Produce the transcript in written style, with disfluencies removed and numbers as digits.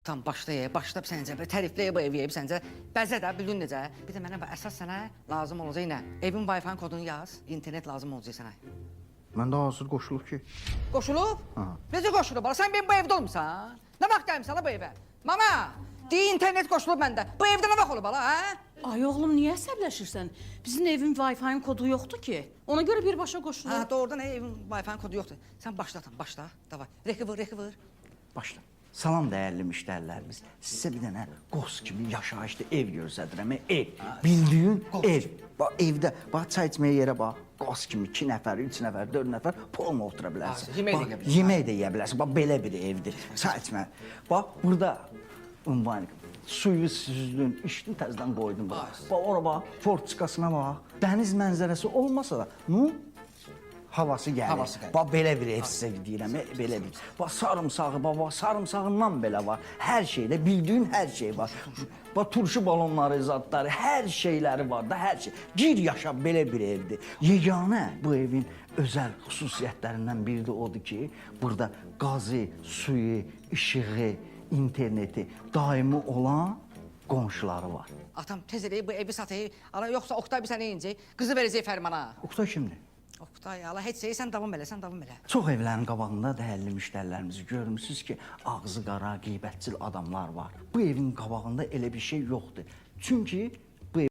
Tam başla səncə, tərifləyə bu evi səncə. Bəzə də bildin necə? Bir də mənə əsas sənə lazım olacaq nə? Evin Wi-Fi kodunu yaz, internet lazım olacaq sənə. Məndə hazır qoşulub ki. Qoşulub? Ha. Necə qoşulub? Sən benim bu evdə olmusan? Nə vaxt gəlmisən la bu evə? Mama, deyə internet qoşulub məndə. Bu evdə nə vaxt olub ala, hə? Ay oğlum, niyə əsəbləşirsən? Bizim evin Wi-Fi-nin kodu yoxdur ki. Ona görə birbaşa qoşulur. Ha, doğrudan evin Wi-Fi kodu yoxdur. Sən başla. Davay. Rekivir. Başla. Salam dəyərli müştərilərimiz. Sizə bir dənə qos kimi yaşayışlı ev göstərirəm. Ev. Bildiyin ev. Bax evdə, bax çay içməyə yerə bax. Qos kimi 2 nəfər, 3 nəfər, 4 nəfər polma otura bilərsən. Yemək də yeyə bilərsən. Bax belə bir evdir. Çay içmə. Bax burada ünvan suyu süzdün, içdin təzədən qoydun bax. Bax ora bax, fortikasına bax. Dəniz mənzərəsi olmasa da, havası gəlir. Bax belə bir ev sizə deyirəm, belə bir. Bax sarımsağı, bax sarımsağından belə var. Hər şeydə bildiyin hər şey var. Bax turşu balonları, zadları, hər şeyləri var da, hər şey. Gir yaşa belə bir evdir. Yeganə bu evin özəl xüsusiyyətlərindən biri də odur ki, burada qazı, suyu, işığı, interneti daimi olan qonşuları var. Atam tez eləyib bu evi satayım. Ala yoxsa Oqtay bir sənə incək. Qızı verəcək Fərmana. Oqtay kimdir? Oqtay, ala heç şey sən davam elə. Çox evlərin qabağında dəyərli müştərilərimizi görmüsünüz ki, ağzı qara, qeybətçil adamlar var. Bu evin qabağında elə bir şey yoxdur. Çünki